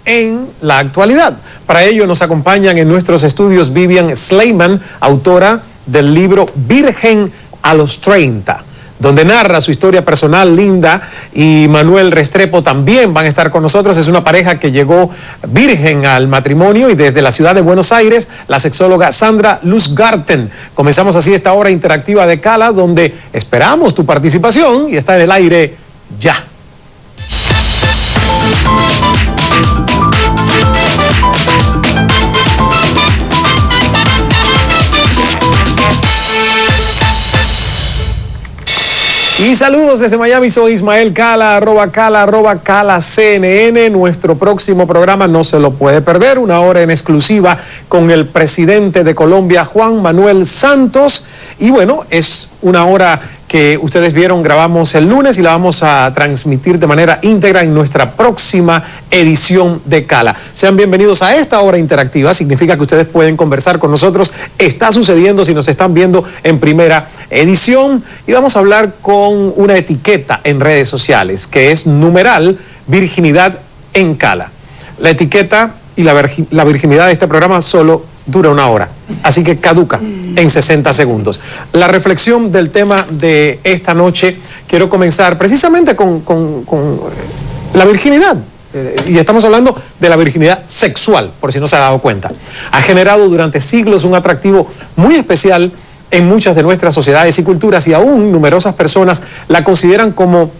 en la actualidad. Para ello nos acompañan en nuestros estudios Vivian Sleiman, autora del libro Virgen a los 30, donde narra su historia personal. Linda y Manuel Restrepo también van a estar con nosotros. Es una pareja que llegó virgen al matrimonio, y desde la ciudad de Buenos Aires, la sexóloga Sandra Lustgarten. Comenzamos así esta hora interactiva de Cala, donde esperamos tu participación y está en el aire ya. Y saludos desde Miami, soy Ismael Cala, @Cala CNN. Nuestro próximo programa no se lo puede perder, una hora en exclusiva con el presidente de Colombia, Juan Manuel Santos. Y bueno, es una hora que ustedes vieron, grabamos el lunes y la vamos a transmitir de manera íntegra en nuestra próxima edición de Cala. Sean bienvenidos a esta hora interactiva, significa que ustedes pueden conversar con nosotros. Está sucediendo si nos están viendo en primera edición, y vamos a hablar con una etiqueta en redes sociales que es numeral virginidad en Cala. La etiqueta y la virginidad de este programa solo dura una hora, así que caduca en 60 segundos. La reflexión del tema de esta noche, quiero comenzar precisamente con la virginidad. Y estamos hablando de la virginidad sexual, por si no se ha dado cuenta. Ha generado durante siglos un atractivo muy especial en muchas de nuestras sociedades y culturas, y aún numerosas personas la consideran como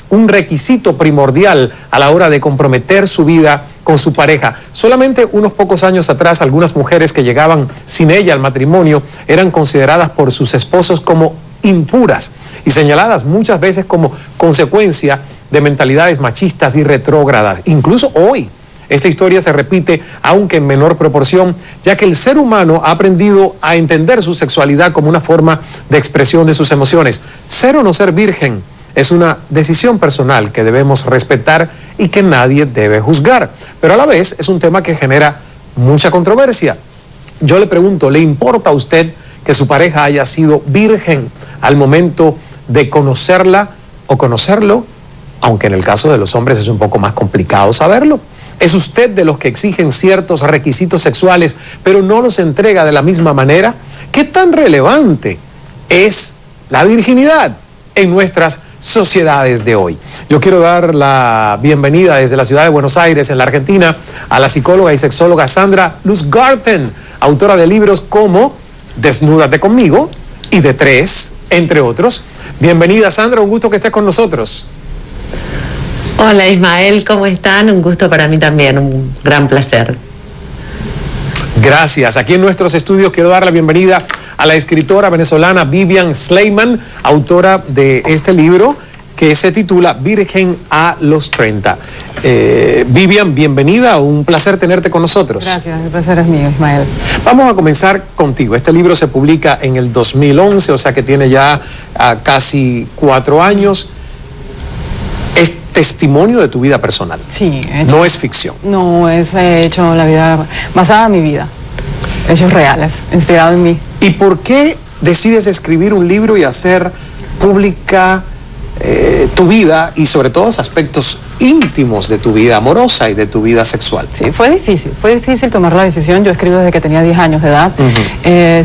un requisito primordial a la hora de comprometer su vida con su pareja. Solamente unos pocos años atrás, algunas mujeres que llegaban sin ella al matrimonio eran consideradas por sus esposos como impuras y señaladas muchas veces como consecuencia de mentalidades machistas y retrógradas. Incluso hoy, esta historia se repite, aunque en menor proporción, ya que el ser humano ha aprendido a entender su sexualidad como una forma de expresión de sus emociones. Ser o no ser virgen es una decisión personal que debemos respetar y que nadie debe juzgar, pero a la vez es un tema que genera mucha controversia. Yo le pregunto, ¿le importa a usted que su pareja haya sido virgen al momento de conocerla o conocerlo? Aunque en el caso de los hombres es un poco más complicado saberlo. ¿Es usted de los que exigen ciertos requisitos sexuales pero no los entrega de la misma manera? ¿Qué tan relevante es la virginidad en nuestras sociedades de hoy? Yo quiero dar la bienvenida desde la ciudad de Buenos Aires, en la Argentina, a la psicóloga y sexóloga Sandra Lustgarten, autora de libros como Desnúdate conmigo y De Tres, entre otros. Bienvenida, Sandra, un gusto que estés con nosotros. Hola Ismael, ¿cómo están? Un gusto para mí también, un gran placer. Gracias. Aquí en nuestros estudios quiero dar la bienvenida a la escritora venezolana Vivian Sleiman, autora de este libro que se titula Virgen a los 30. Vivian, bienvenida, un placer tenerte con nosotros. Gracias, el placer es mío, Ismael. Vamos a comenzar contigo. Este libro se publica en el 2011, o sea que tiene ya casi 4 años. Es testimonio de tu vida personal. Sí. No es ficción. No, es hecho la vida, basada en mi vida. Hechos reales, inspirado en mí. ¿Y por qué decides escribir un libro y hacer pública tu vida y sobre todo los aspectos íntimos de tu vida amorosa y de tu vida sexual? Sí, fue difícil tomar la decisión. Yo escribo desde que tenía 10 años de edad.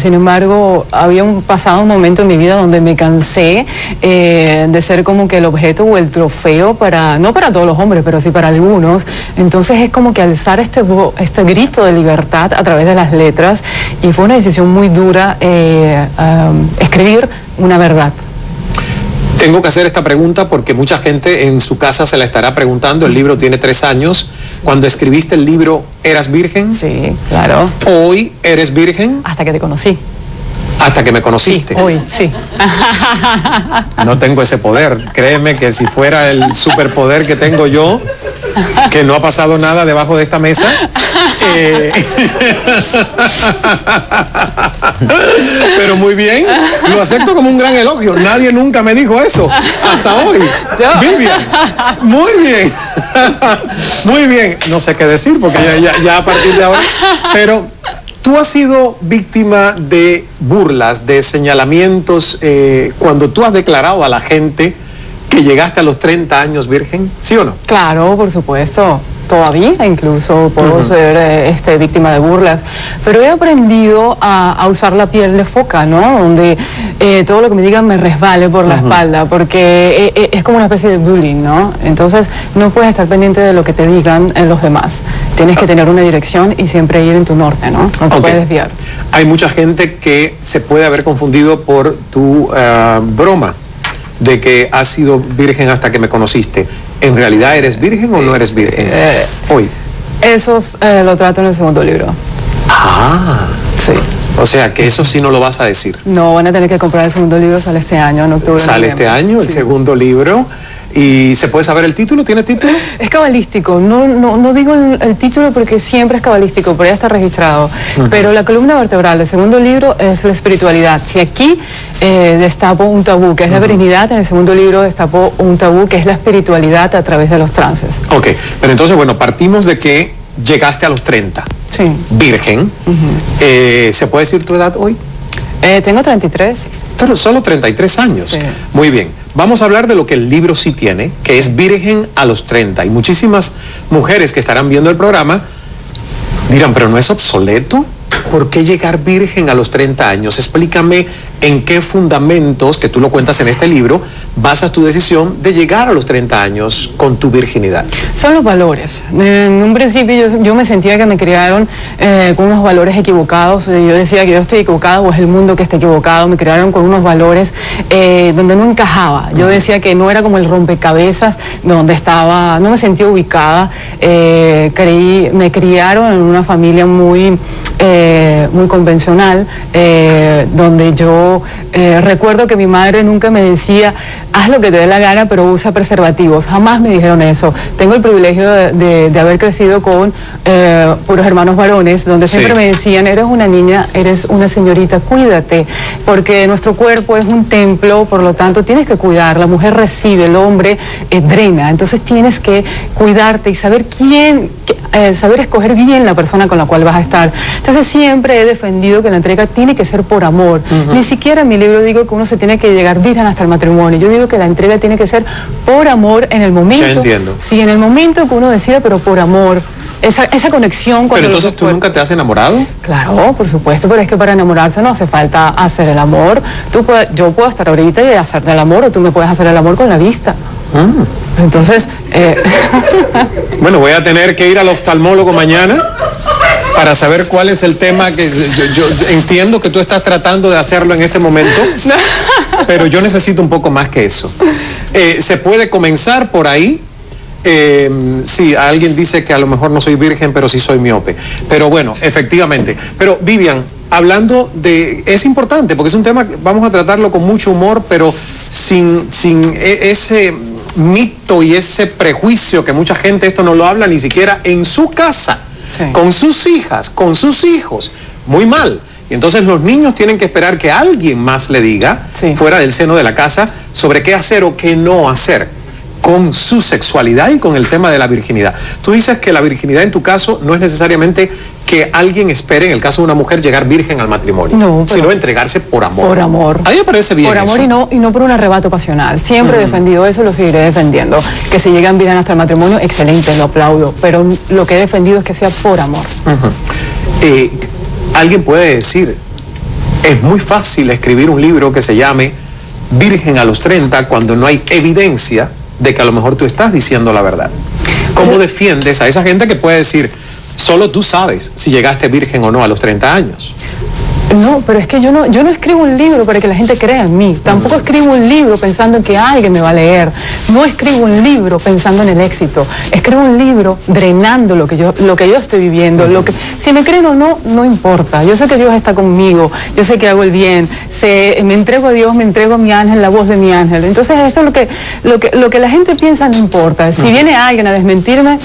Sin embargo, había pasado un momento en mi vida donde me cansé de ser como que el objeto o el trofeo para, no para todos los hombres, pero sí para algunos. Entonces es como que alzar este grito de libertad a través de las letras, y fue una decisión muy dura escribir una verdad. Tengo que hacer esta pregunta porque mucha gente en su casa se la estará preguntando. El libro tiene 3 años. Cuando escribiste el libro, ¿eras virgen? Sí, claro. ¿Hoy eres virgen? Hasta que te conocí. Hasta que me conociste. Sí, hoy, sí. No tengo ese poder. Créeme que si fuera el superpoder que tengo yo, que no ha pasado nada debajo de esta mesa. Pero muy bien, lo acepto como un gran elogio. Nadie nunca me dijo eso hasta hoy. Vivian, muy bien. Muy bien. No sé qué decir porque ya a partir de ahora. Pero ¿tú has sido víctima de burlas, de señalamientos cuando tú has declarado a la gente que llegaste a los 30 años virgen? ¿Sí o no? Claro, por supuesto. todavía incluso puedo ser víctima de burlas, pero he aprendido a usar la piel de foca, ¿no? Donde todo lo que me digan me resbale por la espalda, porque es como una especie de bullying, ¿no? Entonces no puedes estar pendiente de lo que te digan los demás. Tienes que tener una dirección y siempre ir en tu norte, ¿no? No te puedes desviar. Hay mucha gente que se puede haber confundido por tu broma de que has sido virgen hasta que me conociste. ¿En realidad eres virgen o no eres virgen hoy? Eso lo trato en el segundo libro. Ah, sí. O sea que eso sí no lo vas a decir. No, van a tener que comprar el segundo libro, sale este año, en octubre. Sale este año, el segundo libro. ¿Y se puede saber el título? ¿Tiene título? Es cabalístico, no digo el título porque siempre es cabalístico, pero ya está registrado. Pero la columna vertebral del segundo libro es la espiritualidad. Si aquí destapo un tabú, que es la virginidad, en el segundo libro destapo un tabú, que es la espiritualidad a través de los trances. Ok, pero entonces, bueno, partimos de que llegaste a los 30. Sí. Virgen. ¿Se puede decir tu edad hoy? Tengo 33. Pero solo 33 años. Sí. Muy bien. Vamos a hablar de lo que el libro sí tiene, que es virgen a los 30. Y muchísimas mujeres que estarán viendo el programa dirán, pero ¿no es obsoleto? ¿Por qué llegar virgen a los 30 años? Explícame en qué fundamentos, que tú lo cuentas en este libro, basas tu decisión de llegar a los 30 años con tu virginidad. Son los valores. En un principio yo me sentía que me criaron con unos valores equivocados. Yo decía que yo estoy equivocado o es el mundo que está equivocado. Me criaron con unos valores donde no encajaba. Yo decía que no era como el rompecabezas donde estaba, no me sentía ubicada. Me criaron en una familia muy convencional, donde yo recuerdo que mi madre nunca me decía, haz lo que te dé la gana, pero usa preservativos. Jamás me dijeron eso. Tengo el privilegio de haber crecido con puros hermanos varones, donde siempre me decían, eres una niña, eres una señorita, cuídate, porque nuestro cuerpo es un templo, por lo tanto tienes que cuidar. La mujer recibe, el hombre drena, entonces tienes que cuidarte y saber saber escoger bien la persona con la cual vas a estar. Entonces siempre he defendido que la entrega tiene que ser por amor. Ni siquiera en mi libro digo que uno se tiene que llegar virgen hasta el matrimonio. Yo digo que la entrega tiene que ser por amor en el momento. Ya entiendo. Sí, en el momento que uno decide, pero por amor. Esa conexión. Pero entonces tú nunca te has enamorado. Claro, por supuesto, pero es que para enamorarse no hace falta hacer el amor. Yo puedo estar ahorita y hacerte el amor, o tú me puedes hacer el amor con la vista. Entonces... Bueno, voy a tener que ir al oftalmólogo mañana para saber cuál es el tema que yo entiendo que tú estás tratando de hacerlo en este momento, pero yo necesito un poco más que eso. Se puede comenzar por ahí. Sí, alguien dice que a lo mejor no soy virgen, pero sí soy miope. Pero bueno, efectivamente. Pero Vivian, hablando de... Es importante porque es un tema que vamos a tratarlo con mucho humor, pero sin ese mito y ese prejuicio que mucha gente esto no lo habla ni siquiera en su casa, con sus hijas, con sus hijos. Muy mal. Y entonces los niños tienen que esperar que alguien más le diga, fuera del seno de la casa, sobre qué hacer o qué no hacer con su sexualidad y con el tema de la virginidad. Tú dices que la virginidad en tu caso no es necesariamente que alguien espere, en el caso de una mujer, llegar virgen al matrimonio, sino entregarse por amor. Por amor. A mí me parece bien. Por amor eso. Y no por un arrebato pasional. Siempre he defendido eso y lo seguiré defendiendo. Que si llegan virgen hasta el matrimonio, excelente, lo aplaudo. Pero lo que he defendido es que sea por amor. Alguien puede decir, es muy fácil escribir un libro que se llame Virgen a los 30 cuando no hay evidencia de que a lo mejor tú estás diciendo la verdad. ¿Cómo defiendes a esa gente que puede decir, solo tú sabes si llegaste virgen o no a los 30 años? No, pero es que yo no escribo un libro para que la gente crea en mí. Tampoco escribo un libro pensando en que alguien me va a leer. No escribo un libro pensando en el éxito. Escribo un libro drenando lo que yo estoy viviendo. Si me creen o no, no importa. Yo sé que Dios está conmigo. Yo sé que hago el bien. Me entrego a Dios, me entrego a mi ángel, la voz de mi ángel. Entonces eso es lo que la gente piensa no importa. Si viene alguien a desmentirme,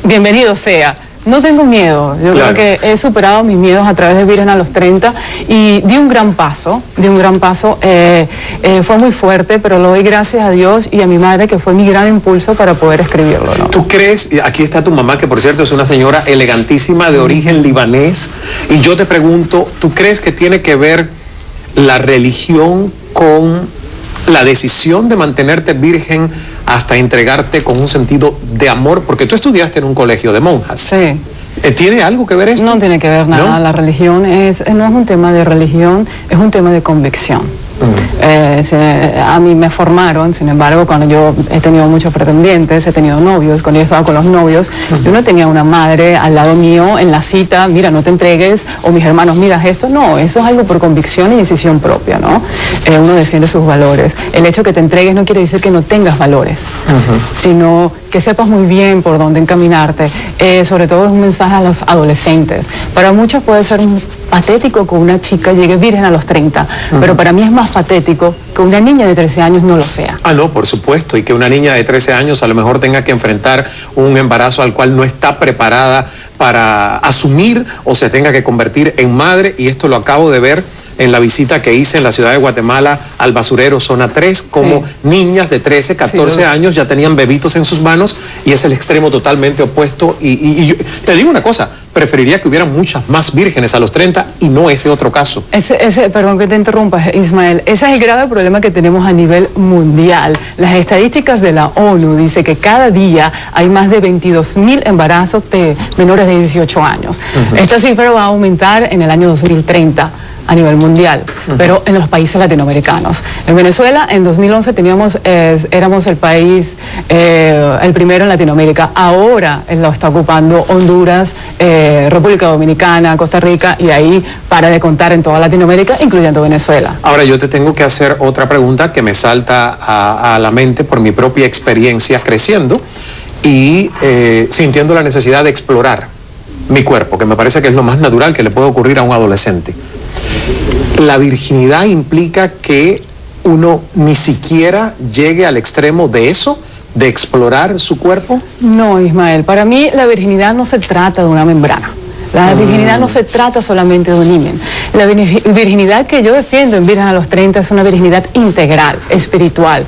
bienvenido sea. No tengo miedo, yo creo que he superado mis miedos a través de Virgen a los 30 y di un gran paso, fue muy fuerte, pero lo doy gracias a Dios y a mi madre, que fue mi gran impulso para poder escribirlo, ¿no? ¿Tú crees, aquí está tu mamá, que por cierto es una señora elegantísima de origen libanés, y yo te pregunto, ¿tú crees que tiene que ver la religión con la decisión de mantenerte virgen hasta entregarte con un sentido de amor, porque tú estudiaste en un colegio de monjas. Sí. ¿Tiene algo que ver esto? No tiene que ver nada. ¿No? La religión no es un tema de religión, es un tema de convicción. A mí me formaron, sin embargo, cuando yo he tenido muchos pretendientes, he tenido novios, cuando yo estaba con los novios, yo no tenía una madre al lado mío en la cita, mira, no te entregues, o mis hermanos, mira esto, no, eso es algo por convicción y decisión propia, ¿no? Uno defiende sus valores. El hecho que te entregues no quiere decir que no tengas valores, sino que sepas muy bien por dónde encaminarte. Sobre todo es un mensaje a los adolescentes. Para muchos puede ser patético que una chica llegue virgen a los 30, pero para mí es más patético que una niña de 13 años no lo sea. Ah, no, por supuesto, y que una niña de 13 años a lo mejor tenga que enfrentar un embarazo al cual no está preparada para asumir o se tenga que convertir en madre, y esto lo acabo de ver en la visita que hice en la ciudad de Guatemala al basurero Zona 3, como niñas de 13, 14 años ya tenían bebitos en sus manos, y es el extremo totalmente opuesto. Y yo, te digo una cosa, preferiría que hubieran muchas más vírgenes a los 30 y no ese otro caso. Perdón que te interrumpa, Ismael, ese es el grave problema que tenemos a nivel mundial. Las estadísticas de la ONU dicen que cada día hay más de 22.000 embarazos de menores de 18 años. Esta cifra va a aumentar en el año 2030. A nivel mundial, pero en los países latinoamericanos. En Venezuela, en 2011 éramos el país, el primero en Latinoamérica. Ahora lo está ocupando Honduras, República Dominicana, Costa Rica, y ahí para de contar en toda Latinoamérica, incluyendo Venezuela. Ahora yo te tengo que hacer otra pregunta que me salta a la mente por mi propia experiencia creciendo y sintiendo la necesidad de explorar mi cuerpo, que me parece que es lo más natural que le puede ocurrir a un adolescente. ¿La virginidad implica que uno ni siquiera llegue al extremo de eso, de explorar su cuerpo? No, Ismael, para mí la virginidad no se trata de una membrana. La virginidad no se trata solamente de un himen. La virginidad que yo defiendo en Virgen a los 30 es una virginidad integral, espiritual.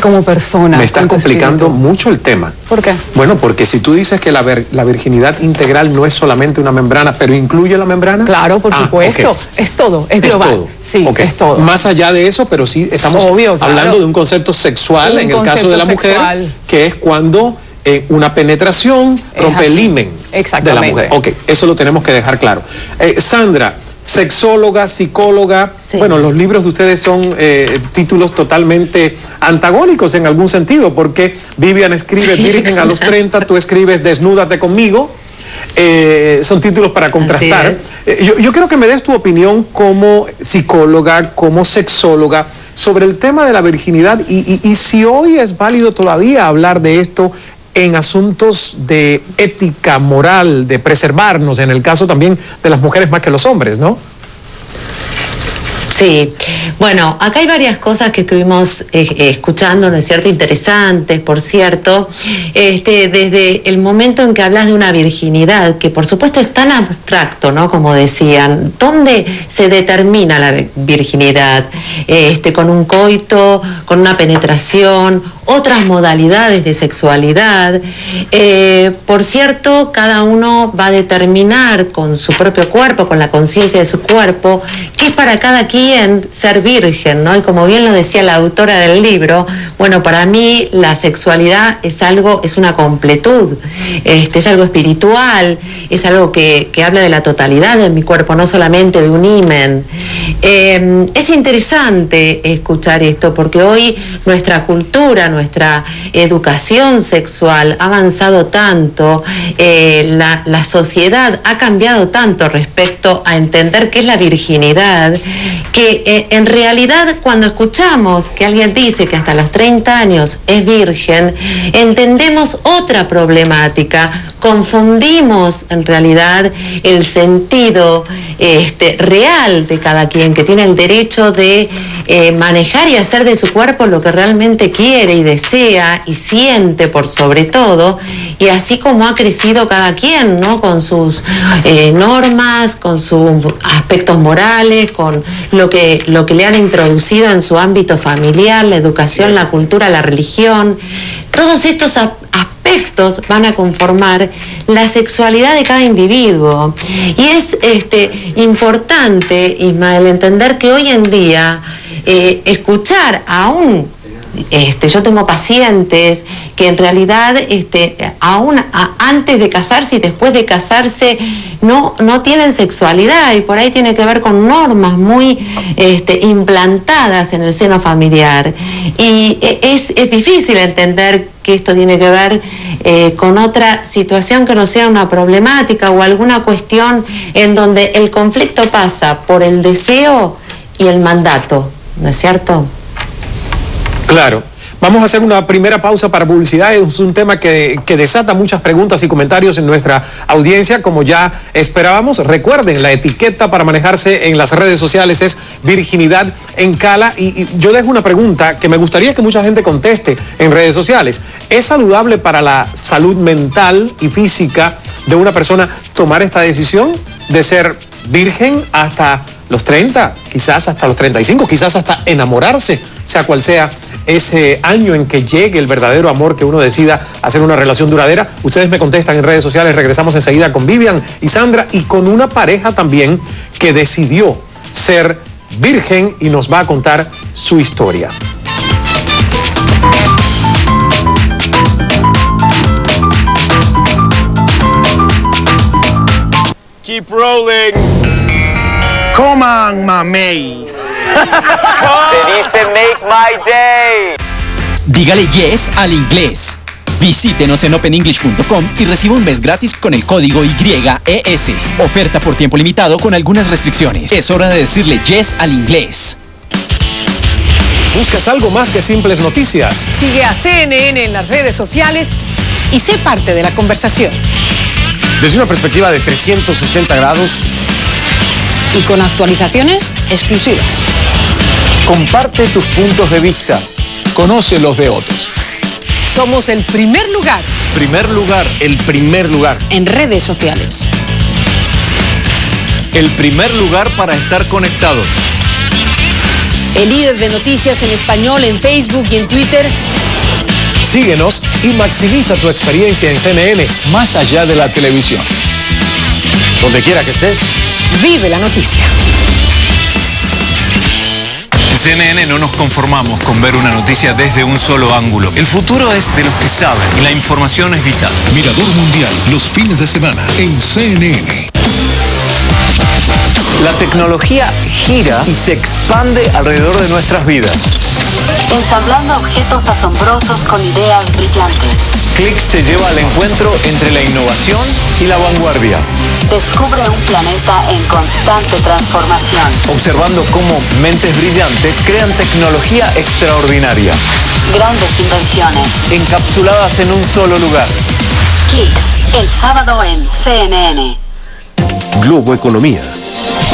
Como persona. Me estás complicando mucho el tema. ¿Por qué? Bueno, porque si tú dices que la virginidad integral no es solamente una membrana, pero incluye la membrana. Claro, por supuesto. Okay. Es todo, es global. Todo. Sí, es todo. Más allá de eso, pero sí estamos hablando de un concepto sexual, en el caso de la mujer, que es cuando una penetración rompe el himen de la mujer. Ok, eso lo tenemos que dejar claro. Sandra, sexóloga, psicóloga, bueno, los libros de ustedes son títulos totalmente antagónicos en algún sentido, porque Vivian escribe Virgen a los 30, tú escribes Desnúdate conmigo, son títulos para contrastar. Yo quiero que me des tu opinión como psicóloga, como sexóloga, sobre el tema de la virginidad y si hoy es válido todavía hablar de esto en asuntos de ética, moral, de preservarnos, en el caso también de las mujeres más que los hombres, ¿no? Sí, bueno, acá hay varias cosas que estuvimos escuchando, ¿no es cierto?, interesantes, por cierto, desde el momento en que hablas de una virginidad, que por supuesto es tan abstracto, ¿no?, como decían, ¿dónde se determina la virginidad? Con un coito, con una penetración, otras modalidades de sexualidad. Por cierto, cada uno va a determinar con su propio cuerpo, con la conciencia de su cuerpo, qué es para cada quien ser virgen, ¿no? Y como bien lo decía la autora del libro, bueno, para mí la sexualidad es una completud, es algo espiritual, es algo que habla de la totalidad de mi cuerpo, no solamente de un himen. Es interesante escuchar esto, porque hoy nuestra cultura, nuestra educación sexual ha avanzado tanto, la sociedad ha cambiado tanto respecto a entender qué es la virginidad, que en realidad cuando escuchamos que alguien dice que hasta los 30 años es virgen, entendemos otra problemática, confundimos en realidad el sentido real de cada quien, que tiene el derecho de manejar y hacer de su cuerpo lo que realmente quiere y desea y siente por sobre todo, y así como ha crecido cada quien, ¿no?, con sus normas, con sus aspectos morales, con lo que le han introducido en su ámbito familiar, la educación, la cultura, la religión. Todos estos aspectos van a conformar la sexualidad de cada individuo. Y es importante, Ismael, entender que hoy en día escuchar a un yo tengo pacientes que en realidad aún antes de casarse y después de casarse no tienen sexualidad, y por ahí tiene que ver con normas muy implantadas en el seno familiar, y es difícil entender que esto tiene que ver con otra situación que no sea una problemática o alguna cuestión en donde el conflicto pasa por el deseo y el mandato, ¿no es cierto? Claro. Vamos a hacer una primera pausa para publicidad. Es un tema que desata muchas preguntas y comentarios en nuestra audiencia, como ya esperábamos. Recuerden, la etiqueta para manejarse en las redes sociales es virginidad en Cala. Y yo dejo una pregunta que me gustaría que mucha gente conteste en redes sociales. ¿Es saludable para la salud mental y física de una persona tomar esta decisión de ser virgen hasta los 30, quizás hasta los 35, quizás hasta enamorarse, sea cual sea ese año en que llegue el verdadero amor, que uno decida hacer una relación duradera? Ustedes me contestan en redes sociales. Regresamos enseguida con Vivian y Sandra, y con una pareja también que decidió ser virgen y nos va a contar su historia. Keep rolling. Come on, mamey. Se dice make my day. Dígale yes al inglés. Visítenos en openenglish.com y reciba un mes gratis con el código YES. Oferta por tiempo limitado con algunas restricciones. Es hora de decirle yes al inglés. ¿Buscas algo más que simples noticias? Sigue a CNN en las redes sociales y sé parte de la conversación. Desde una perspectiva de 360 grados. Y con actualizaciones exclusivas. Comparte tus puntos de vista. Conoce los de otros. Somos el primer lugar. El primer lugar. En redes sociales. El primer lugar para estar conectados. El líder de noticias en español en Facebook y en Twitter. Síguenos y maximiza tu experiencia en CNN. Más allá de la televisión. Donde quiera que estés. Vive la noticia. En CNN no nos conformamos con ver una noticia desde un solo ángulo. El futuro es de los que saben y la información es vital. Mirador Mundial, los fines de semana en CNN. La tecnología gira y se expande alrededor de nuestras vidas. Ensamblando objetos asombrosos con ideas brillantes. Clix te lleva al encuentro entre la innovación y la vanguardia. Descubre un planeta en constante transformación. Observando cómo mentes brillantes crean tecnología extraordinaria. Grandes invenciones. Encapsuladas en un solo lugar. Clix, el sábado en CNN. Globo Economía.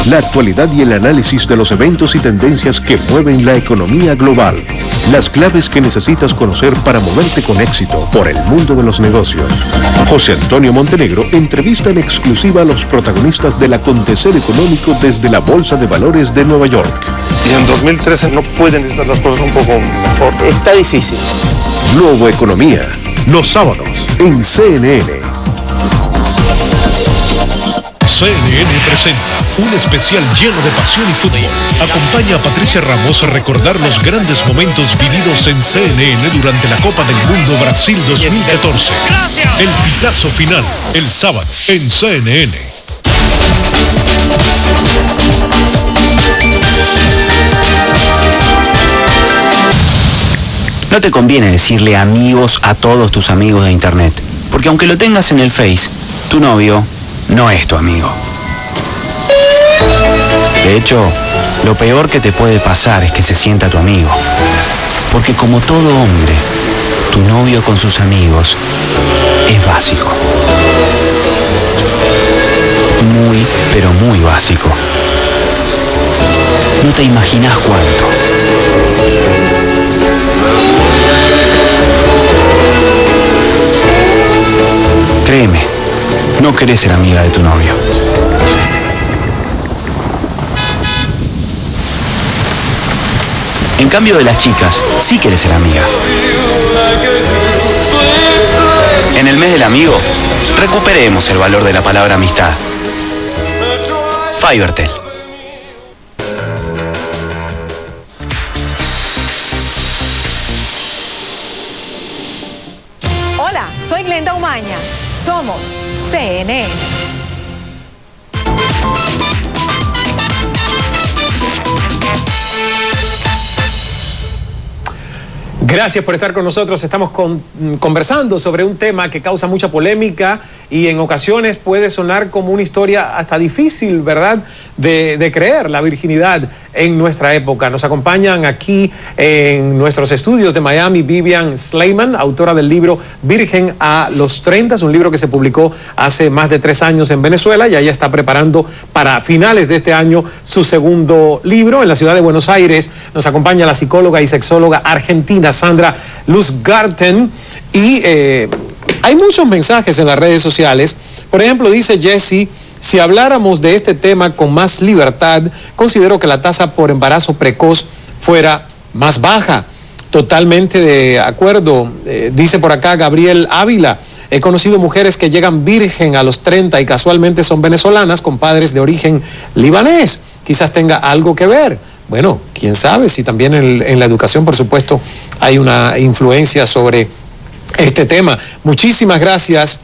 La actualidad y el análisis de los eventos y tendencias que mueven la economía global. Las claves que necesitas conocer para moverte con éxito por el mundo de los negocios. José Antonio Montenegro entrevista en exclusiva a los protagonistas del acontecer económico desde la Bolsa de Valores de Nueva York. Y en 2013 no pueden estar las cosas un poco mejor. Está difícil. Globo Economía. Los sábados en CNN. CNN presenta un especial lleno de pasión y fútbol. Acompaña a Patricia Ramos a recordar los grandes momentos vividos en CNN durante la Copa del Mundo Brasil 2014. El pitazo final, el sábado, en CNN. No te conviene decirle amigos a todos tus amigos de internet, porque aunque lo tengas en el Face, tu novio no es tu amigo. De hecho, lo peor que te puede pasar es que se sienta tu amigo. Porque como todo hombre, tu novio con sus amigos es básico. Muy, pero muy básico. No te imaginas cuánto. Créeme, no querés ser amiga de tu novio. En cambio de las chicas, sí querés ser amiga. En el mes del amigo, recuperemos el valor de la palabra amistad. Fivertel. Gracias por estar con nosotros. Estamos conversando sobre un tema que causa mucha polémica y en ocasiones puede sonar como una historia hasta difícil, ¿verdad?, de creer, la virginidad en nuestra época. Nos acompañan aquí en nuestros estudios de Miami Vivian Sleiman, autora del libro Virgen a los 30, es un libro que se publicó hace más de 3 años en Venezuela y ella está preparando para finales de este año su segundo libro. En la ciudad de Buenos Aires nos acompaña la psicóloga y sexóloga argentina Sandra Lustgarten y hay muchos mensajes en las redes sociales. Por ejemplo, dice Jesse: si habláramos de este tema con más libertad, considero que la tasa por embarazo precoz fuera más baja. Totalmente de acuerdo. Dice por acá Gabriel Ávila: he conocido mujeres que llegan virgen a los 30 y casualmente son venezolanas con padres de origen libanés. Quizás tenga algo que ver. Bueno, quién sabe si también en la educación, por supuesto, hay una influencia sobre este tema. Muchísimas gracias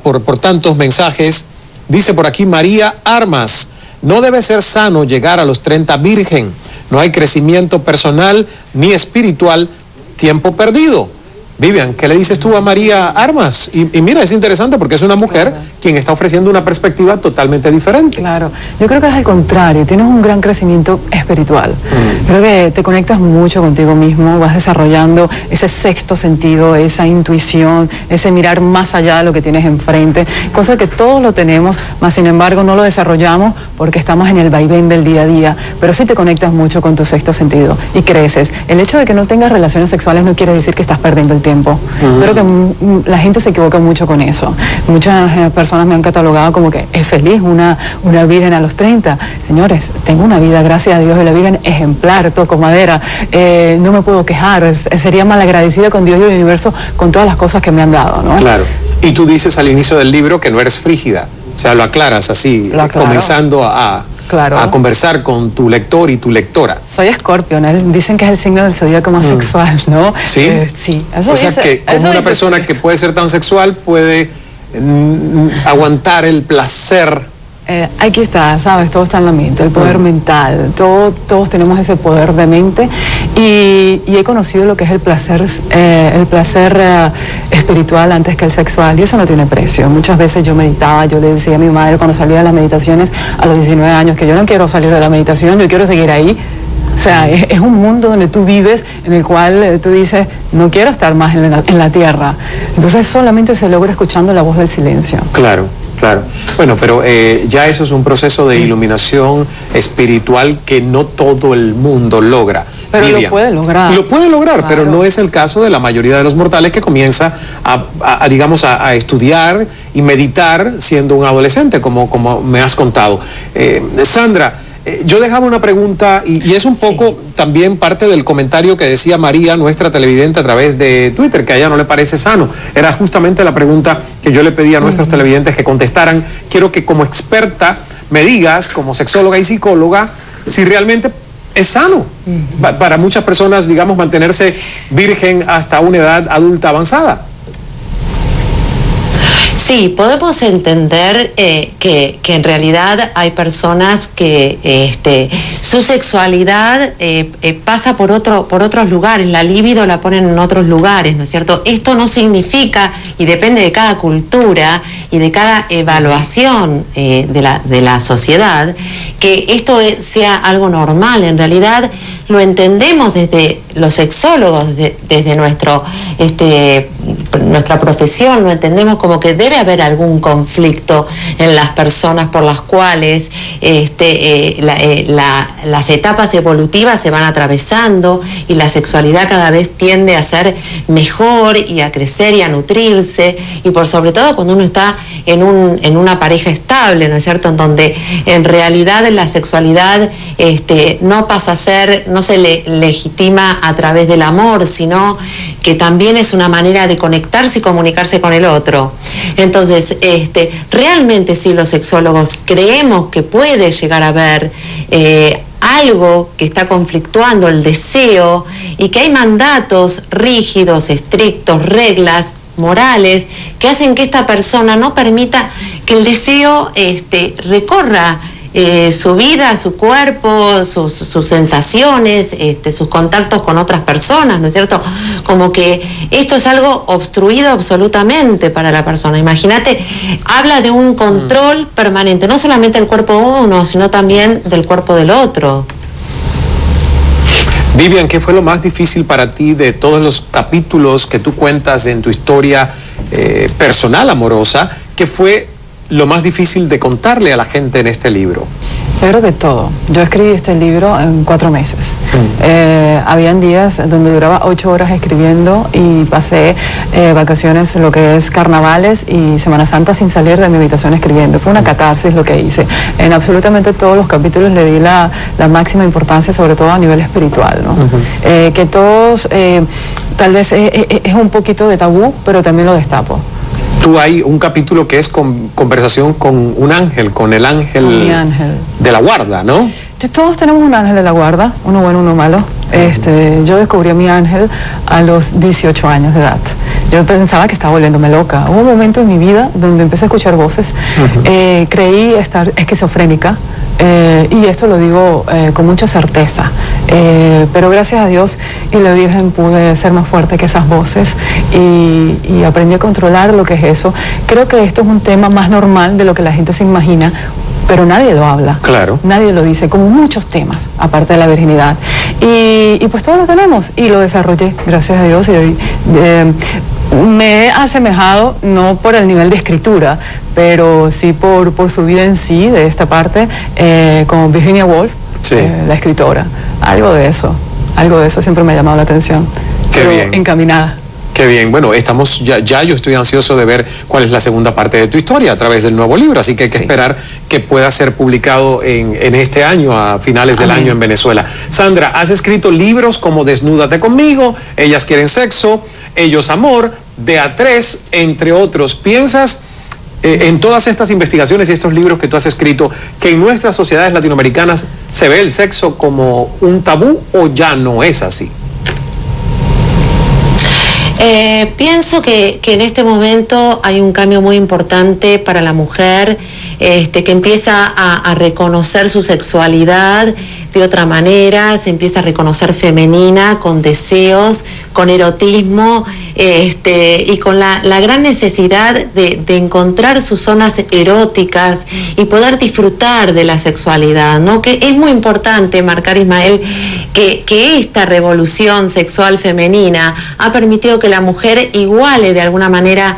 por tantos mensajes. Dice por aquí María Armas: no debe ser sano llegar a los 30 virgen. No hay crecimiento personal ni espiritual, tiempo perdido. Vivian, ¿qué le dices tú a María Armas? Y mira, es interesante porque es una mujer quien está ofreciendo una perspectiva totalmente diferente. Claro, yo creo que es al contrario, tienes un gran crecimiento espiritual. Creo que te conectas mucho contigo mismo, vas desarrollando ese sexto sentido, esa intuición, ese mirar más allá de lo que tienes enfrente, cosa que todos lo tenemos, mas sin embargo no lo desarrollamos porque estamos en el vaivén del día a día, pero sí te conectas mucho con tu sexto sentido y creces. El hecho de que no tengas relaciones sexuales no quiere decir que estás perdiendo el tiempo. Creo que la gente se equivoca mucho con eso. Muchas personas me han catalogado como que es feliz una virgen a los 30. Señores, tengo una vida, gracias a Dios, de la virgen ejemplar, toco madera, no me puedo quejar, sería malagradecida con Dios y el universo con todas las cosas que me han dado, ¿no? Claro. Y tú dices al inicio del libro que no eres frígida, o sea, lo aclaras así, comenzando a conversar con tu lector y tu lectora. Soy Escorpio, ¿no? Dicen que es el signo del zodíaco más sexual, ¿no? Sí. Sí. Eso o sea, dice, que como una persona que puede ser tan sexual puede aguantar el placer. Aquí está, ¿sabes? Todo está en la mente, el poder mental, todos tenemos ese poder de mente y he conocido lo que es el placer espiritual antes que el sexual y eso no tiene precio. Muchas veces yo meditaba, yo le decía a mi madre cuando salía de las meditaciones a los 19 años que yo no quiero salir de la meditación, yo quiero seguir ahí. O sea, es un mundo donde tú vives, en el cual tú dices, no quiero estar más en la tierra. Entonces solamente se logra escuchando la voz del silencio. Claro. Claro. Bueno, pero ya eso es un proceso de iluminación espiritual que no todo el mundo logra. Pero Vivian, lo puede lograr. Lo puede lograr, claro. Pero no es el caso de la mayoría de los mortales que comienza a estudiar y meditar siendo un adolescente, como me has contado. Sandra, yo dejaba una pregunta y es un poco también parte del comentario que decía María, nuestra televidente, a través de Twitter, que a ella no le parece sano. Era justamente la pregunta que yo le pedí a nuestros televidentes que contestaran. Quiero que como experta me digas, como sexóloga y psicóloga, si realmente es sano para muchas personas, digamos, mantenerse virgen hasta una edad adulta avanzada. Sí, podemos entender que en realidad hay personas que su sexualidad pasa por otros lugares, la libido la ponen en otros lugares, ¿no es cierto? Esto no significa, y depende de cada cultura y de cada evaluación de la sociedad, que esto sea algo normal. En realidad lo entendemos desde los sexólogos, desde nuestra profesión, lo entendemos como que debe haber algún conflicto en las personas por las cuales las etapas evolutivas se van atravesando y la sexualidad cada vez tiende a ser mejor y a crecer y a nutrirse, y por sobre todo cuando uno está en una pareja estable, ¿no es cierto?, en donde en realidad la sexualidad no pasa a ser, no se legitima a través del amor, sino que también es una manera de conectarse y comunicarse con el otro. Entonces, realmente sí, los sexólogos creemos que puede llegar a haber algo que está conflictuando el deseo y que hay mandatos rígidos, estrictos, reglas morales que hacen que esta persona no permita que el deseo recorra su vida, su cuerpo, sus sensaciones, sus contactos con otras personas, ¿no es cierto? Como que esto es algo obstruido absolutamente para la persona. Imagínate, habla de un control permanente, no solamente del cuerpo de uno, sino también del cuerpo del otro. Vivian, ¿qué fue lo más difícil para ti de todos los capítulos que tú cuentas en tu historia personal, amorosa? ¿Qué fue lo más difícil de contarle a la gente en este libro? Yo creo que todo. Yo escribí este libro en 4 meses. Habían días donde duraba 8 horas escribiendo y pasé vacaciones, lo que es carnavales y Semana Santa sin salir de mi habitación escribiendo. Fue una catarsis lo que hice. En absolutamente todos los capítulos le di la máxima importancia, sobre todo a nivel espiritual, ¿no? Que todos, tal vez es un poquito de tabú, pero también lo destapo. Tú hay un capítulo que es conversación con un ángel, con el ángel, mi ángel de la guarda, ¿no? Todos tenemos un ángel de la guarda, uno bueno, uno malo. Yo descubrí a mi ángel a los 18 años de edad. Yo pensaba que estaba volviéndome loca. Hubo un momento en mi vida donde empecé a escuchar voces. Creí estar esquizofrénica. Y esto lo digo con mucha certeza, pero gracias a Dios y la Virgen pude ser más fuerte que esas voces y aprendí a controlar lo que es eso. Creo que esto es un tema más normal de lo que la gente se imagina, pero nadie lo habla, claro. Nadie lo dice, como muchos temas, aparte de la virginidad. Y pues todos lo tenemos y lo desarrollé, gracias a Dios. Y hoy me he asemejado, no por el nivel de escritura, pero sí por su vida en sí, de esta parte, con Virginia Woolf, sí. La escritora. Algo de eso siempre me ha llamado la atención. Qué pero bien. Encaminada. Qué bien, bueno, estamos ya yo estoy ansioso de ver cuál es la segunda parte de tu historia a través del nuevo libro, así que hay que esperar que pueda ser publicado en este año, a finales del año en Venezuela. Sandra, has escrito libros como Desnúdate conmigo, Ellas quieren sexo, Ellos amor, De a tres, entre otros. ¿Piensas en todas estas investigaciones y estos libros que tú has escrito que en nuestras sociedades latinoamericanas se ve el sexo como un tabú o ya no es así? Pienso que en este momento hay un cambio muy importante para la mujer, que empieza a reconocer su sexualidad de otra manera, se empieza a reconocer femenina, con deseos, con erotismo, y con la gran necesidad de encontrar sus zonas eróticas y poder disfrutar de la sexualidad, ¿no? Que es muy importante marcar, Ismael, que esta revolución sexual femenina ha permitido que la mujer iguale de alguna manera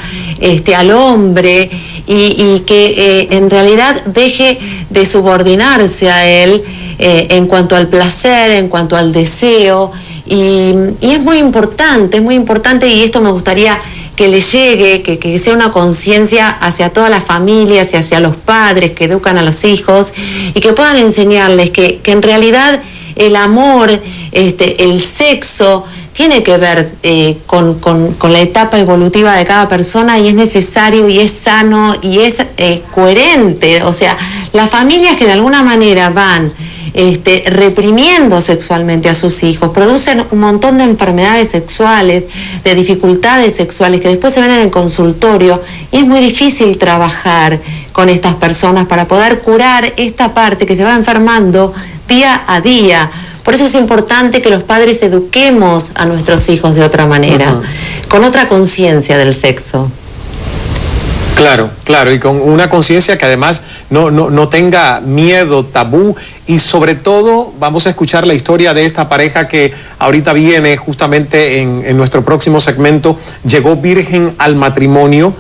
al hombre y que en realidad deje de subordinarse a él en cuanto al placer, en cuanto al deseo, y es muy importante y esto me gustaría que le llegue, que sea una conciencia hacia todas las familias y hacia los padres que educan a los hijos y que puedan enseñarles que en realidad el amor, el sexo, tiene que ver con la etapa evolutiva de cada persona y es necesario y es sano y es coherente. O sea, las familias que de alguna manera van reprimiendo sexualmente a sus hijos producen un montón de enfermedades sexuales, de dificultades sexuales que después se ven en el consultorio y es muy difícil trabajar con estas personas para poder curar esta parte que se va enfermando día a día. Por eso es importante que los padres eduquemos a nuestros hijos de otra manera, con otra conciencia del sexo. Claro, y con una conciencia que además no tenga miedo, tabú, y sobre todo vamos a escuchar la historia de esta pareja que ahorita viene justamente en nuestro próximo segmento. Llegó virgen al matrimonio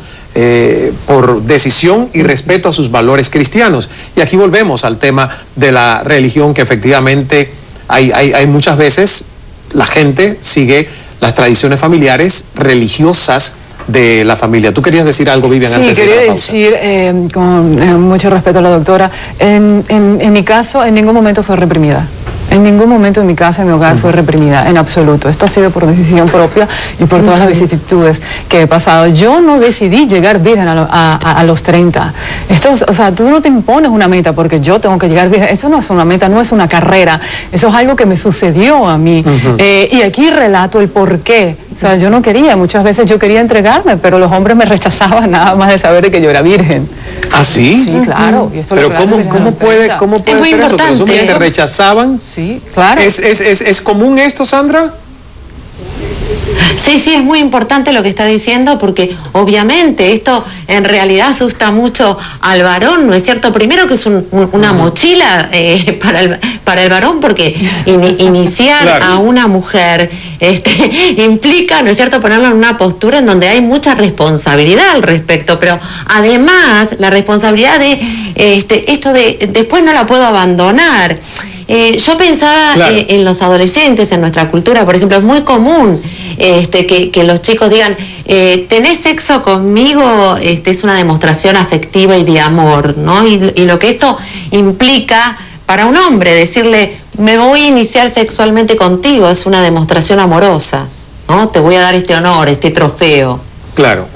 por decisión y respeto a sus valores cristianos. Y aquí volvemos al tema de la religión, que efectivamente hay muchas veces la gente sigue las tradiciones familiares religiosas de la familia. ¿Tú querías decir algo, Vivian, antes de la pausa? Sí, quería decir, con mucho respeto a la doctora, en mi caso en ningún momento fue reprimida. En ningún momento en mi casa, en mi hogar, fue reprimida, en absoluto. Esto ha sido por decisión propia y por todas las vicisitudes que he pasado. Yo no decidí llegar virgen a los 30. Esto, o sea, tú no te impones una meta porque yo tengo que llegar virgen. Esto no es una meta, no es una carrera. Eso es algo que me sucedió a mí. Y aquí relato el por qué. O sea, yo no quería, muchas veces yo quería entregarme, pero los hombres me rechazaban nada más de saber que yo era virgen. ¿Ah, sí? Sí, claro. Y esto pero lo ¿cómo puede ser eso? ¿Que los hombres te rechazaban? Sí, claro. ¿Es común esto, Sandra? Sí, es muy importante lo que está diciendo, porque obviamente esto en realidad asusta mucho al varón, ¿no es cierto? Primero que es una mochila para el varón, porque iniciar claro. a una mujer implica, ¿no es cierto?, ponerlo en una postura en donde hay mucha responsabilidad al respecto, pero además la responsabilidad de esto de después no la puedo abandonar. Yo pensaba claro. En los adolescentes, en nuestra cultura, por ejemplo, es muy común que los chicos digan, tenés sexo conmigo, es una demostración afectiva y de amor, ¿no? Y lo que esto implica para un hombre, decirle, me voy a iniciar sexualmente contigo, es una demostración amorosa, ¿no? Te voy a dar este honor, este trofeo. Claro.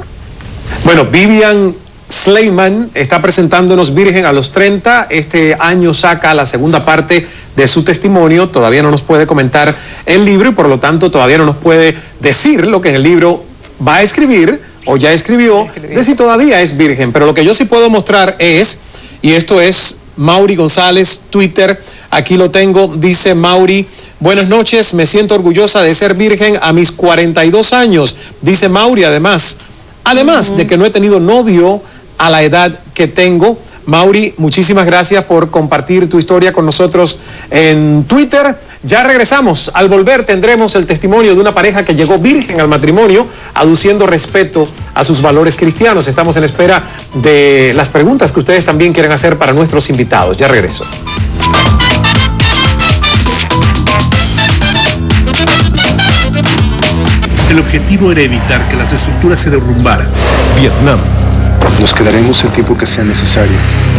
Bueno, Vivian Sleiman está presentándonos Virgen a los 30. Este año saca la segunda parte de su testimonio. Todavía no nos puede comentar el libro y por lo tanto todavía no nos puede decir lo que en el libro va a escribir o ya escribió de si todavía es virgen. Pero lo que yo sí puedo mostrar es, y esto es Mauri González, Twitter, aquí lo tengo, dice Mauri, buenas noches, me siento orgullosa de ser virgen a mis 42 años, dice Mauri, además de que no he tenido novio a la edad que tengo. Mauri, muchísimas gracias por compartir tu historia con nosotros en Twitter. Ya regresamos. Al volver tendremos el testimonio de una pareja que llegó virgen al matrimonio, aduciendo respeto a sus valores cristianos. Estamos en espera de las preguntas que ustedes también quieren hacer para nuestros invitados. Ya regreso. El objetivo era evitar que las estructuras se derrumbaran. Vietnam. Nos quedaremos el tiempo que sea necesario.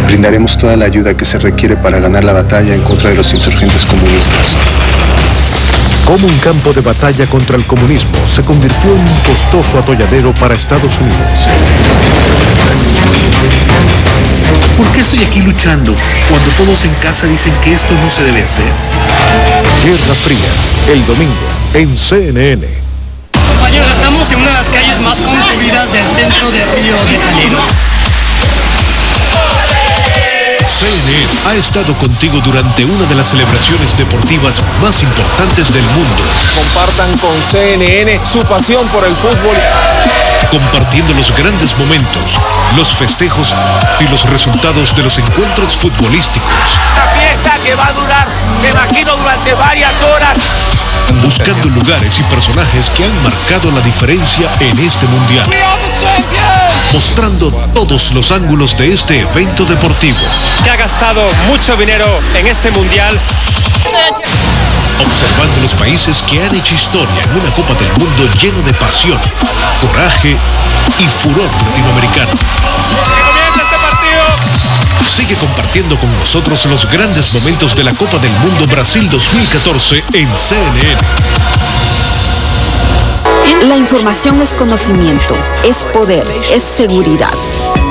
Brindaremos toda la ayuda que se requiere para ganar la batalla en contra de los insurgentes comunistas. Cómo un campo de batalla contra el comunismo se convirtió en un costoso atolladero para Estados Unidos. ¿Por qué estoy aquí luchando cuando todos en casa dicen que esto no se debe hacer? Guerra Fría, el domingo, en CNN. Compañeros, estamos en una de las calles más concurridas del centro de Río de Janeiro. CNN ha estado contigo durante una de las celebraciones deportivas más importantes del mundo. Compartan con CNN su pasión por el fútbol. Compartiendo los grandes momentos, los festejos y los resultados de los encuentros futbolísticos. Una fiesta que va a durar, me imagino, durante varias horas. Buscando lugares y personajes que han marcado la diferencia en este mundial. Mostrando todos los ángulos de este evento deportivo. Que ha gastado mucho dinero en este mundial. Observando los países que han hecho historia en una Copa del Mundo lleno de pasión, coraje y furor latinoamericano. Sigue compartiendo con nosotros los grandes momentos de la Copa del Mundo Brasil 2014 en CNN. La información es conocimiento, es poder, es seguridad.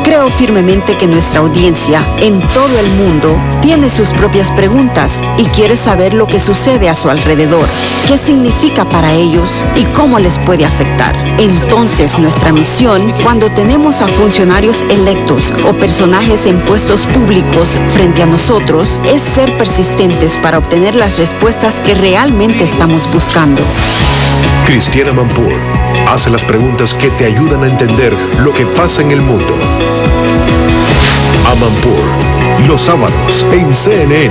Creo firmemente que nuestra audiencia en todo el mundo tiene sus propias preguntas y quiere saber lo que sucede a su alrededor, qué significa para ellos y cómo les puede afectar. Entonces, nuestra misión, cuando tenemos a funcionarios electos o personajes en puestos públicos frente a nosotros, es ser persistentes para obtener las respuestas que realmente estamos buscando. Cristiana Manpour hace las preguntas que te ayudan a entender lo que pasa en el mundo. Amanpour, los sábados en CNN.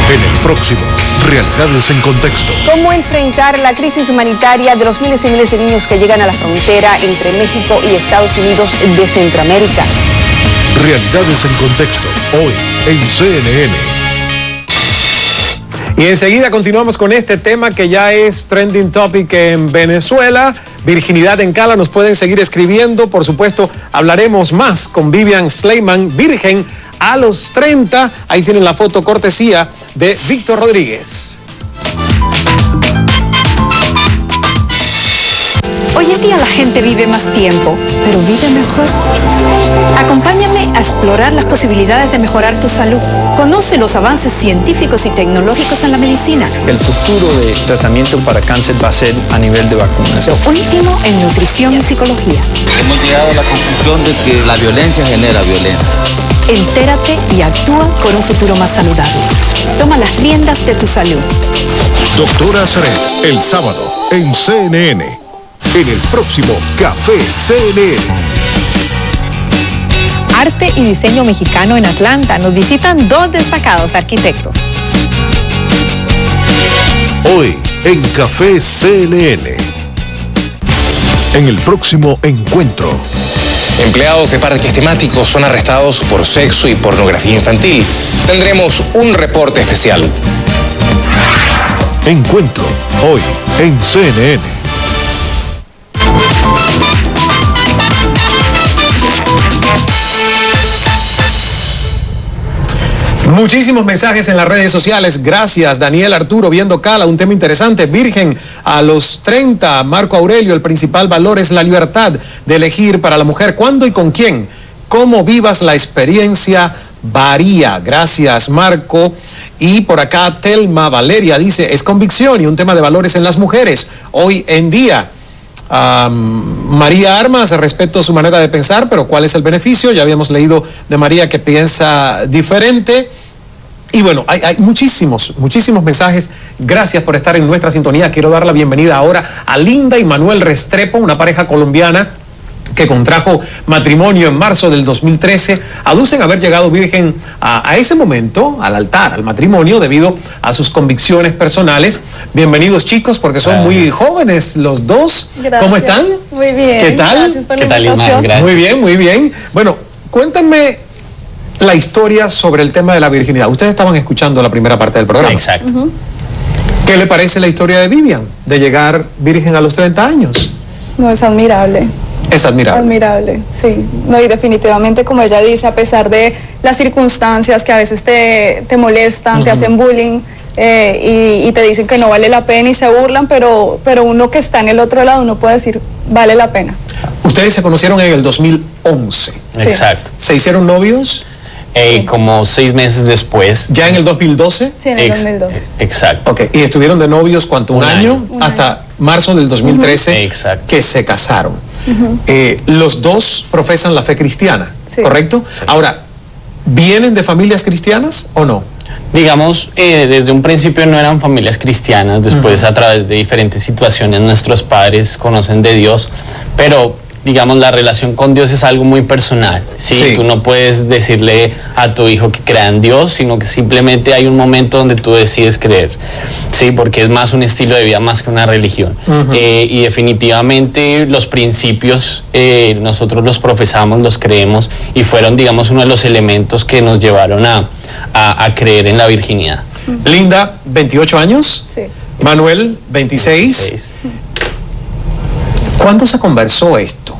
En el próximo, Realidades en Contexto. ¿Cómo enfrentar la crisis humanitaria de los miles y miles de niños que llegan a la frontera entre México y Estados Unidos de Centroamérica? Realidades en Contexto, hoy en CNN. Y enseguida continuamos con este tema que ya es trending topic en Venezuela. Virginidad en Cala, nos pueden seguir escribiendo. Por supuesto, hablaremos más con Vivian Sleiman, virgen a los 30. Ahí tienen la foto cortesía de Víctor Rodríguez. Hoy en día la gente vive más tiempo, pero vive mejor. Acompáñame a explorar las posibilidades de mejorar tu salud. Conoce los avances científicos y tecnológicos en la medicina. El futuro de tratamiento para cáncer va a ser a nivel de vacunas. Lo último en nutrición y psicología. Hemos llegado a la conclusión de que la violencia genera violencia. Entérate y actúa por un futuro más saludable. Toma las riendas de tu salud. Doctora Zaret, el sábado en CNN. En el próximo Café CNN. Arte y diseño mexicano en Atlanta. Nos visitan 2 destacados arquitectos. Hoy en Café CNN. En el próximo encuentro. Empleados de parques temáticos son arrestados por sexo y pornografía infantil. Tendremos un reporte especial. Encuentro, hoy en CNN. Muchísimos mensajes en las redes sociales. Gracias, Daniel Arturo, viendo Cala, un tema interesante. Virgen a los 30, Marco Aurelio, el principal valor es la libertad de elegir para la mujer cuándo y con quién. Cómo vivas la experiencia varía. Gracias, Marco. Y por acá Telma Valeria dice, es convicción y un tema de valores en las mujeres hoy en día. María Armas, respeto su manera de pensar, pero ¿cuál es el beneficio? Ya habíamos leído de María que piensa diferente. Y bueno, hay muchísimos mensajes. Gracias por estar en nuestra sintonía. Quiero dar la bienvenida ahora a Linda y Manuel Restrepo, una pareja colombiana que contrajo matrimonio en marzo del 2013, aducen haber llegado virgen a ese momento, al altar, al matrimonio, debido a sus convicciones personales. Bienvenidos, chicos, porque son muy jóvenes los dos. Gracias. ¿Cómo están? Muy bien. ¿Qué tal? Gracias por la invitación. Muy bien, muy bien. Bueno, cuéntame la historia sobre el tema de la virginidad. Ustedes estaban escuchando la primera parte del programa. Sí, exacto. ¿Qué le parece la historia de Vivian, de llegar virgen a los 30 años? No, es admirable. Es admirable. Admirable, sí. No, y definitivamente, como ella dice, a pesar de las circunstancias que a veces te molestan, te hacen bullying y te dicen que no vale la pena y se burlan, pero uno que está en el otro lado, uno puede decir, vale la pena. Ustedes se conocieron en el 2011. Exacto. ¿Se hicieron novios? Como 6 meses después. ¿Ya en el 2012? Sí, en el 2012. Exacto. Ok, y estuvieron de novios, ¿cuánto? ¿Un año? Hasta marzo del 2013, que se casaron. Los dos profesan la fe cristiana, ¿correcto? Sí. Ahora, ¿vienen de familias cristianas o no? Digamos, desde un principio no eran familias cristianas, después a través de diferentes situaciones nuestros padres conocen de Dios, pero digamos la relación con Dios es algo muy personal, ¿sí? Tú no puedes decirle a tu hijo que crea en Dios, sino que simplemente hay un momento donde tú decides creer, ¿sí? Porque es más un estilo de vida más que una religión. Y definitivamente los principios nosotros los profesamos, los creemos y fueron, digamos, uno de los elementos que nos llevaron a creer en la virginidad. Linda, 28 años. Sí. Manuel, 26. ¿Cuándo se conversó esto?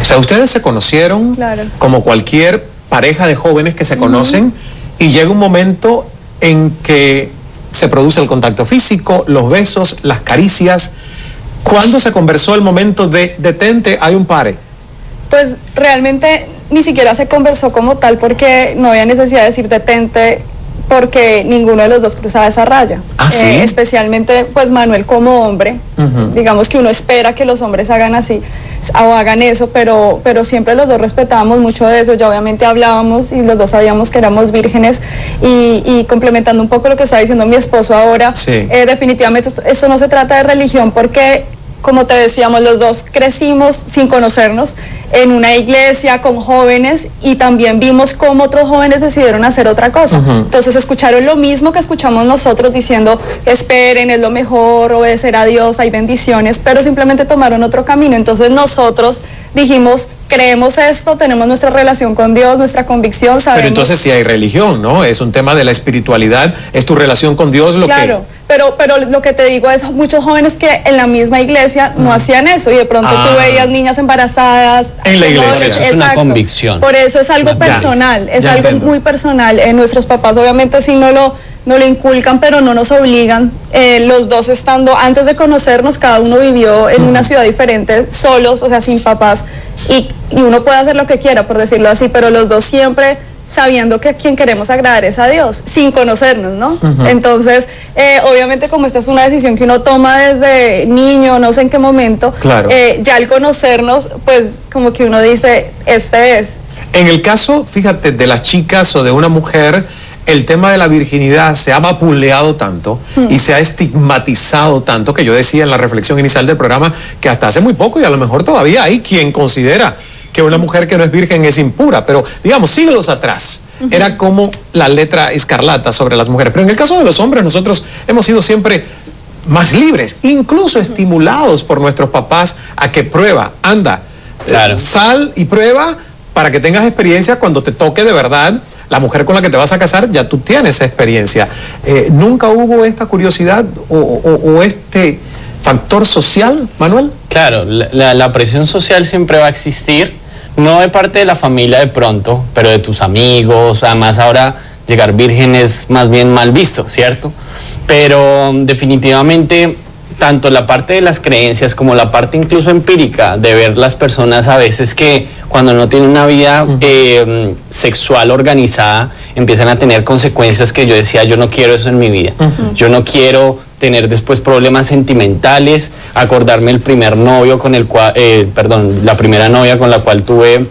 O sea, ustedes se conocieron como cualquier pareja de jóvenes que se conocen y llega un momento en que se produce el contacto físico, los besos, las caricias. ¿Cuándo se conversó el momento de detente, hay un pare? Pues realmente ni siquiera se conversó como tal porque no había necesidad de decir detente, porque ninguno de los dos cruzaba esa raya. ¿Sí? Especialmente pues Manuel como hombre, digamos que uno espera que los hombres hagan así o hagan eso, pero siempre los dos respetábamos mucho de eso. Ya obviamente hablábamos y los dos sabíamos que éramos vírgenes y complementando un poco lo que está diciendo mi esposo ahora, definitivamente esto no se trata de religión porque, como te decíamos, los dos crecimos sin conocernos en una iglesia con jóvenes y también vimos cómo otros jóvenes decidieron hacer otra cosa. Entonces escucharon lo mismo que escuchamos nosotros diciendo, esperen, es lo mejor, obedecer a Dios, hay bendiciones, pero simplemente tomaron otro camino. Entonces nosotros dijimos, creemos esto, tenemos nuestra relación con Dios, nuestra convicción, sabemos... Pero entonces sí hay religión, ¿no? Es un tema de la espiritualidad, es tu relación con Dios lo que... Claro, pero lo que te digo es muchos jóvenes que en la misma iglesia no hacían eso y de pronto tú veías niñas embarazadas en la iglesia. Eso es una convicción. Por eso es algo personal, es algo muy personal. Nuestros papás obviamente sí no nos lo inculcan, pero no nos obligan. Los dos estando, antes de conocernos, cada uno vivió en una ciudad diferente, solos, o sea, sin papás, y uno puede hacer lo que quiera, por decirlo así, pero los dos siempre sabiendo que a quien queremos agradar es a Dios, sin conocernos, ¿no? Entonces, obviamente como esta es una decisión que uno toma desde niño, no sé en qué momento, claro. Ya al conocernos, pues como que uno dice, este es. En el caso, fíjate, de las chicas o de una mujer, el tema de la virginidad se ha vapuleado tanto y se ha estigmatizado tanto, que yo decía en la reflexión inicial del programa que hasta hace muy poco, y a lo mejor todavía hay quien considera que una mujer que no es virgen es impura, pero digamos siglos atrás era como la letra escarlata sobre las mujeres. Pero en el caso de los hombres, nosotros hemos sido siempre más libres, incluso estimulados por nuestros papás a que prueba, anda, sal y prueba para que tengas experiencia cuando te toque de verdad la mujer con la que te vas a casar, ya tú tienes experiencia. ¿Nunca hubo esta curiosidad o este factor social, Manuel? Claro, la presión social siempre va a existir, no de parte de la familia de pronto, pero de tus amigos. Además ahora llegar virgen es más bien mal visto, ¿cierto? Pero definitivamente tanto la parte de las creencias como la parte incluso empírica de ver las personas a veces que cuando no tienen una vida sexual organizada empiezan a tener consecuencias que yo decía, yo no quiero eso en mi vida, yo no quiero tener después problemas sentimentales, acordarme el primer novio con el cual, la primera novia con la cual tuve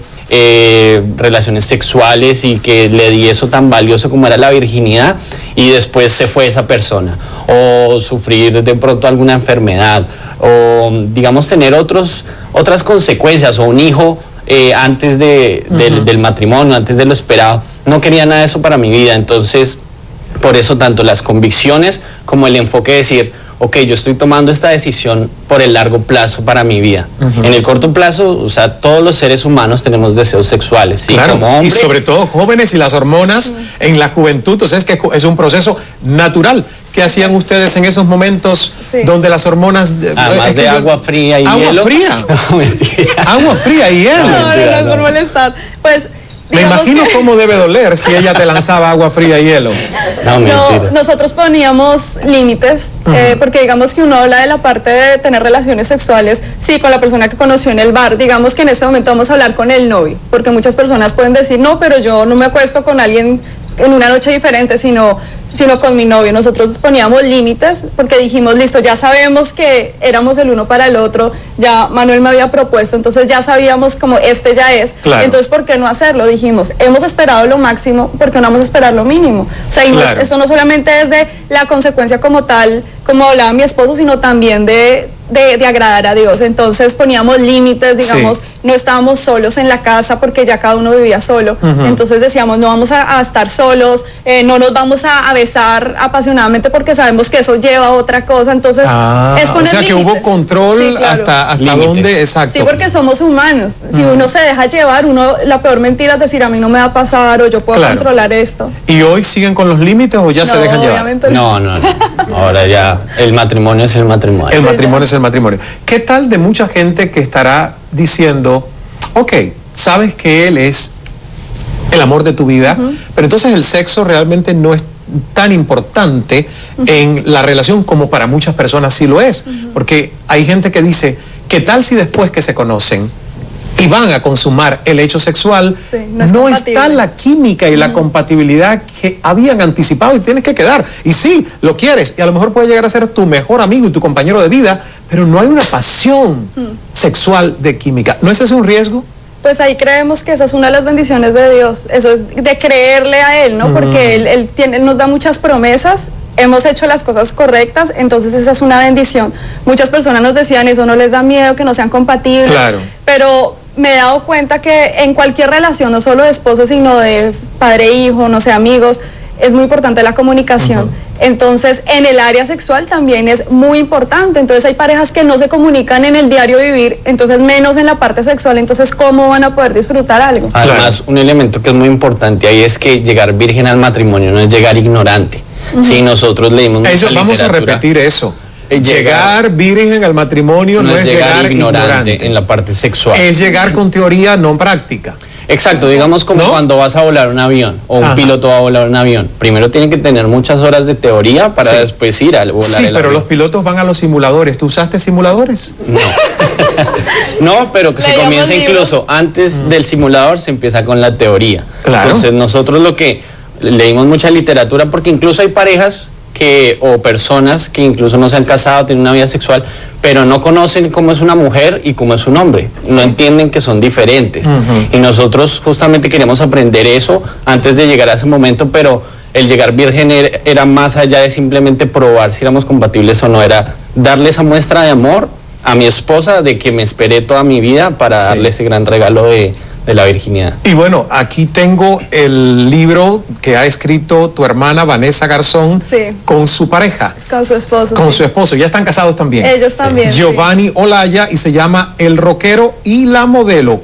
relaciones sexuales y que le di eso tan valioso como era la virginidad y después se fue esa persona, o sufrir de pronto alguna enfermedad, o digamos tener otras consecuencias, o un hijo antes del matrimonio, antes de lo esperado. No quería nada de eso para mi vida. Entonces por eso tanto las convicciones como el enfoque de decir, ok, yo estoy tomando esta decisión por el largo plazo para mi vida. En el corto plazo, o sea, todos los seres humanos tenemos deseos sexuales, ¿sí? Claro, como hombre, y sobre todo jóvenes y las hormonas en la juventud, o sea, es que es un proceso natural. ¿Qué hacían ustedes en esos momentos donde las hormonas... además de agua fría y hielo? ¿Agua fría? Agua fría y hielo. No es por molestar. Pues... Me imagino cómo debe doler si ella te lanzaba agua fría y hielo. No, nosotros poníamos límites, porque digamos que uno habla de la parte de tener relaciones sexuales, sí, con la persona que conoció en el bar. Digamos que en este momento vamos a hablar con el novio, porque muchas personas pueden decir, no, pero yo no me acuesto con alguien en una noche diferente, sino con mi novio. Nosotros poníamos límites porque dijimos, listo, ya sabemos que éramos el uno para el otro, ya Manuel me había propuesto, entonces ya sabíamos como este ya es, claro. Entonces ¿por qué no hacerlo? Dijimos, hemos esperado lo máximo, ¿por qué no vamos a esperar lo mínimo? O sea, y claro. Eso no solamente es de la consecuencia como tal, como hablaba mi esposo, sino también de agradar a Dios. Entonces poníamos límites, digamos, no estábamos solos en la casa porque ya cada uno vivía solo. Entonces decíamos, no vamos a estar solos, no nos vamos a besar apasionadamente porque sabemos que eso lleva a otra cosa. Entonces es poner límites. O sea, que hubo control, sí, claro. hasta dónde, exacto. Sí, porque somos humanos. Si uno se deja llevar, la peor mentira es decir, a mí no me va a pasar o yo puedo controlar esto. ¿Y hoy siguen con los límites o ya se dejan llevar? No. Ahora ya el matrimonio es el matrimonio. El matrimonio es el matrimonio. ¿Qué tal de mucha gente que estará diciendo, ok, sabes que él es el amor de tu vida, pero entonces el sexo realmente no es tan importante en la relación como para muchas personas sí lo es? Porque hay gente que dice, ¿qué tal si después que se conocen y van a consumar el hecho sexual, no está la química y la compatibilidad que habían anticipado y tienes que quedar? Y sí, lo quieres y a lo mejor puede llegar a ser tu mejor amigo y tu compañero de vida, pero no hay una pasión sexual de química. ¿No es ese un riesgo? Pues ahí creemos que esa es una de las bendiciones de Dios, eso es de creerle a Él, ¿no? Porque Él nos da muchas promesas, hemos hecho las cosas correctas, entonces esa es una bendición. Muchas personas nos decían, eso no les da miedo, que no sean compatibles, claro. Pero me he dado cuenta que en cualquier relación, no solo de esposo, sino de padre-hijo, no sé, amigos, es muy importante la comunicación. Entonces, en el área sexual también es muy importante. Entonces, hay parejas que no se comunican en el diario vivir, entonces menos en la parte sexual. Entonces, ¿cómo van a poder disfrutar algo? Además, un elemento que es muy importante ahí es que llegar virgen al matrimonio no es llegar ignorante. Si nosotros leímos eso, vamos a repetir eso. Llegar virgen al matrimonio no es llegar ignorante en la parte sexual. Es llegar con teoría, no práctica. Exacto, digamos como cuando vas a volar un avión o un piloto va a volar un avión. Primero tiene que tener muchas horas de teoría para después ir a volar el avión. Sí, pero los pilotos van a los simuladores. ¿Tú usaste simuladores? No. No, pero que se comienza incluso antes del simulador, se empieza con la teoría. Claro. Entonces nosotros lo que leímos mucha literatura, porque incluso hay parejas o personas que incluso no se han casado, tienen una vida sexual, pero no conocen cómo es una mujer y cómo es un hombre. No entienden que son diferentes. Y nosotros justamente queríamos aprender eso antes de llegar a ese momento, pero el llegar virgen era más allá de simplemente probar si éramos compatibles o no, era darle esa muestra de amor a mi esposa, de que me esperé toda mi vida para darle ese gran regalo de la virginidad. Y bueno, aquí tengo el libro que ha escrito tu hermana Vanessa Garzón con su pareja. Con su esposo. Con su esposo. Ya están casados también. Ellos también. Giovanni Olaya, y se llama El rockero y la modelo.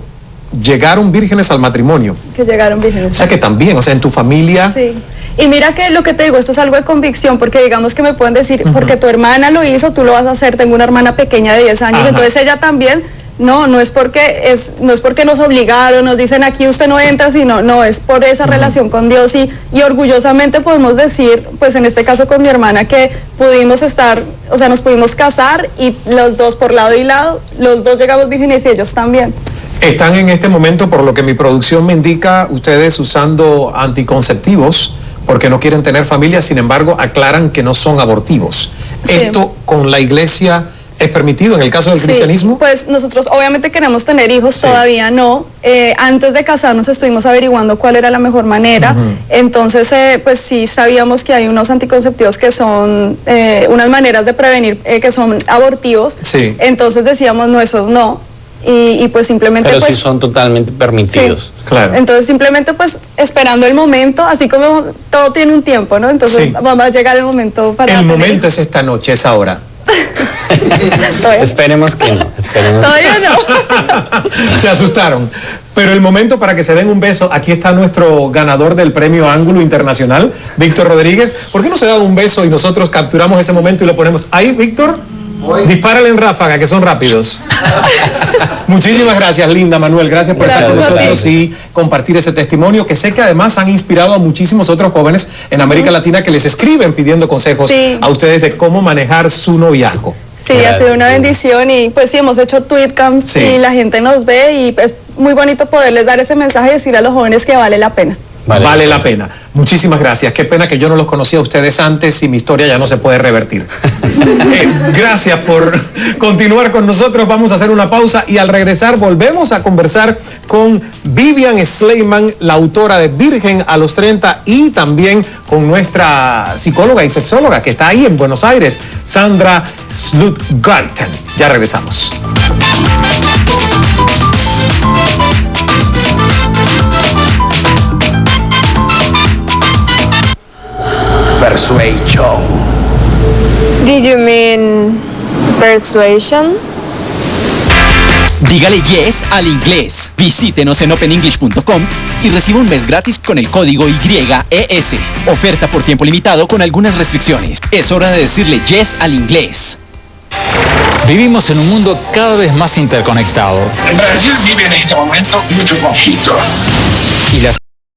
Llegaron vírgenes al matrimonio. Que llegaron vírgenes. O sea que también, o sea, en tu familia. Sí. Y mira que lo que te digo, esto es algo de convicción, porque digamos que me pueden decir, porque tu hermana lo hizo, tú lo vas a hacer. Tengo una hermana pequeña de 10 años, entonces ella también. No es porque nos obligaron, nos dicen aquí usted no entra, sino no, es por esa relación con Dios y orgullosamente podemos decir, pues en este caso con mi hermana, que pudimos estar, o sea, nos pudimos casar y los dos por lado y lado, los dos llegamos vírgenes y ellos también. Están en este momento, por lo que mi producción me indica, ustedes usando anticonceptivos porque no quieren tener familia, sin embargo aclaran que no son abortivos. Esto con la iglesia ¿es permitido en el caso del cristianismo? Pues nosotros obviamente queremos tener hijos, todavía no. Antes de casarnos estuvimos averiguando cuál era la mejor manera. Entonces, pues sí sabíamos que hay unos anticonceptivos que son unas maneras de prevenir que son abortivos. Entonces decíamos, no, esos no. Y pues simplemente... Pero pues, sí son totalmente permitidos. Claro. Entonces simplemente pues esperando el momento, así como todo tiene un tiempo, ¿no? Entonces vamos a llegar el momento para... El momento es esta noche, es ahora. Esperemos que no. Todavía no. Se asustaron. Pero el momento para que se den un beso, aquí está nuestro ganador del premio Ángulo Internacional, Víctor Rodríguez. ¿Por qué no se da un beso y nosotros capturamos ese momento y lo ponemos ahí, Víctor? Dispárale en ráfaga, que son rápidos. Muchísimas gracias, Linda, Manuel. Gracias por estar con nosotros y compartir ese testimonio, que sé que además han inspirado a muchísimos otros jóvenes en América Latina que les escriben pidiendo consejos a ustedes de cómo manejar su noviazgo. Sí, ha sido una bendición y pues sí, hemos hecho tweetcams y la gente nos ve y es muy bonito poderles dar ese mensaje y decir a los jóvenes que vale la pena. Vale la pena. Muchísimas gracias. Qué pena que yo no los conocía a ustedes antes y mi historia ya no se puede revertir. Gracias por continuar con nosotros. Vamos a hacer una pausa y al regresar volvemos a conversar con Vivian Sleiman, la autora de Virgen a los 30, y también con nuestra psicóloga y sexóloga que está ahí en Buenos Aires, Sandra Slutgarten. Ya regresamos. Persuasion. Did you mean persuasion? Dígale yes al inglés. Visítenos en openenglish.com y reciba un mes gratis con el código YES. Oferta por tiempo limitado con algunas restricciones. Es hora de decirle yes al inglés. Vivimos en un mundo cada vez más interconectado. Brasil vive en este momento mucho conflicto. Y las